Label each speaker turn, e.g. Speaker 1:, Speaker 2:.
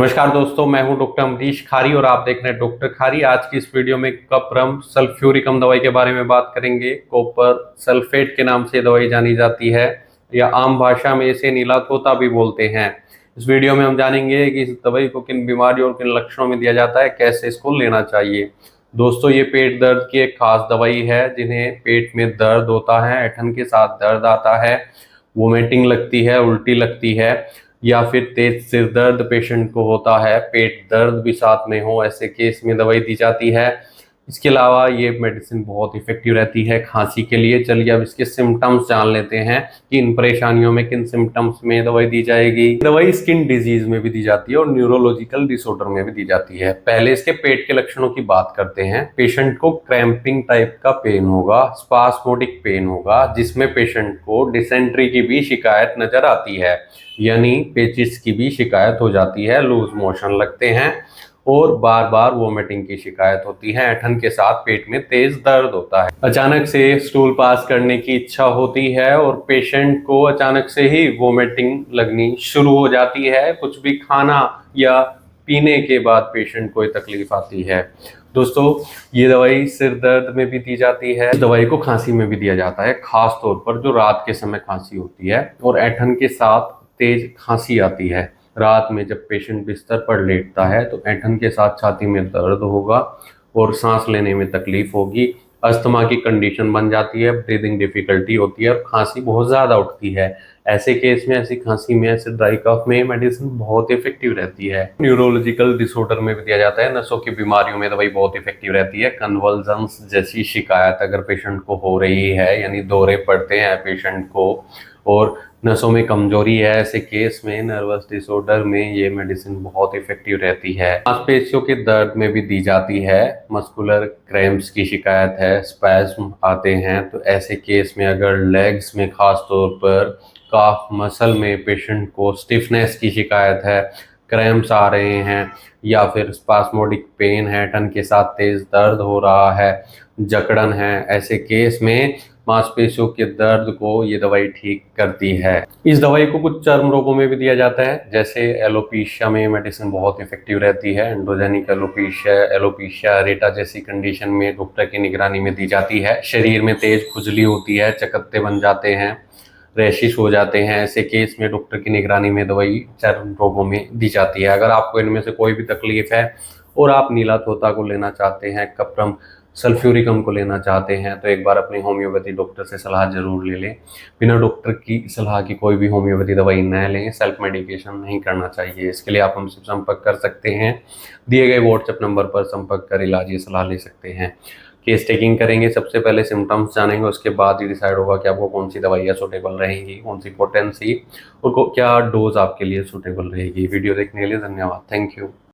Speaker 1: नमस्कार दोस्तों, मैं हूं डॉक्टर अमरीश खारी और आप देख रहे हैं डॉक्टर खारी। आज की इस वीडियो में कपरम सल्फ्यूरिकम दवाई के बारे में बात करेंगे। कॉपर सल्फेट के नाम से दवाई जानी जाती है या आम भाषा में इसे नीला तोता भी बोलते हैं। इस वीडियो में हम जानेंगे कि इस दवाई को किन बीमारियों और किन लक्षणों में दिया जाता है, कैसे इसको लेना चाहिए। दोस्तों, ये पेट दर्द की एक खास दवाई है। जिन्हें पेट में दर्द होता है, ऐंठन के साथ दर्द आता है, वोमिटिंग लगती है, उल्टी लगती है या फिर तेज सिर दर्द पेशेंट को होता है, पेट दर्द भी साथ में हो, ऐसे केस में दवाई दी जाती है। इसके अलावा ये मेडिसिन बहुत इफेक्टिव रहती है खांसी के लिए। चलिए अब इसके सिम्टम्स जान लेते हैं कि इन परेशानियों में किन सिम्टम्स में दवाई दी जाएगी। दवाई स्किन डिजीज में भी दी जाती है और न्यूरोलॉजिकल डिसऑर्डर में भी दी जाती है। पहले इसके पेट के लक्षणों की बात करते हैं। पेशेंट को क्रैम्पिंग टाइप का पेन होगा, स्पास्मोडिक पेन होगा, जिसमें पेशेंट को डिसेंट्री की भी शिकायत नजर आती है, यानी पेचिस की भी शिकायत हो जाती है, लूज मोशन लगते हैं और बार बार वोमिटिंग की शिकायत होती है। ऐंठन के साथ पेट में तेज दर्द होता है। अचानक से स्टूल पास करने की इच्छा होती है और पेशेंट को अचानक से ही वोमिटिंग लगनी शुरू हो जाती है। कुछ भी खाना या पीने के बाद पेशेंट को तकलीफ आती है। दोस्तों, ये दवाई सिर दर्द में भी दी जाती है। इस दवाई को खांसी में भी दिया जाता है, खास तौर पर जो रात के समय खांसी होती है और ऐंठन के साथ तेज खांसी आती है। रात में जब पेशेंट बिस्तर पर लेटता है तो ऐंठन के साथ छाती में दर्द होगा और सांस लेने में तकलीफ होगी। अस्थमा की कंडीशन बन जाती है, ब्रीदिंग डिफिकल्टी होती है और खांसी बहुत ज़्यादा उठती है। ऐसे केस में, ऐसी खांसी में, ऐसे ड्राई कफ में मेडिसिन बहुत इफेक्टिव रहती है। न्यूरोलॉजिकल डिसऑर्डर में भी दिया जाता है। नसों की बीमारियों में दवाई बहुत इफेक्टिव रहती है। कन्वल्जन्स जैसी शिकायत अगर पेशेंट को हो रही है, यानी दौरे पड़ते हैं पेशेंट को और नसों में कमजोरी है, ऐसे केस में, नर्वस डिसऑर्डर में ये मेडिसिन बहुत इफेक्टिव रहती है। मांसपेशियों के दर्द में भी दी जाती है। मस्कुलर क्रैम्प्स की शिकायत है, स्पैज्म आते हैं, तो ऐसे केस में अगर लेग्स में खास तौर पर काफ मसल में पेशेंट को स्टिफनेस की शिकायत है, क्रैम्प्स आ रहे हैं या फिर स्पास्मोडिक पेन है, टन के साथ तेज दर्द हो रहा है, जकड़न है, ऐसे केस में मांसपेशियों के दर्द को ये दवाई ठीक करती है। इस दवाई को कुछ चर्म रोगों में भी दिया जाता है, जैसे एलोपीशिया में मेडिसिन बहुत इफेक्टिव रहती है। एंडोजेनिक एलोपीशिया, एलोपीशिया रेटा जैसी कंडीशन में डॉक्टर की निगरानी में दी जाती है। शरीर में तेज खुजली होती है, चकत्ते बन जाते हैं, रैशिश हो जाते हैं, ऐसे केस में डॉक्टर की निगरानी में दवाई चर्म रोगों में दी जाती है। अगर आपको इनमें से कोई भी तकलीफ है और आप नीला तोता को लेना चाहते हैं, कपरम सल्फ्यूरिकम को लेना चाहते हैं, तो एक बार अपने होम्योपैथी डॉक्टर से सलाह जरूर ले लें। बिना डॉक्टर की सलाह की कोई भी होम्योपैथी दवाई न लें। सेल्फ मेडिकेशन नहीं करना चाहिए। इसके लिए आप हमसे संपर्क कर सकते हैं। दिए गए व्हाट्सएप नंबर पर संपर्क कर इलाज या सलाह ले सकते हैं। केस टेकिंग करेंगे, सबसे पहले सिम्टम्स जानेंगे, उसके बाद ही डिसाइड होगा कि आपको कौन सी दवाइयाँ सूटेबल रहेंगी, कौन सी पोटेंसी और क्या डोज आपके लिए सूटेबल रहेगी। वीडियो देखने के लिए धन्यवाद। Thank you.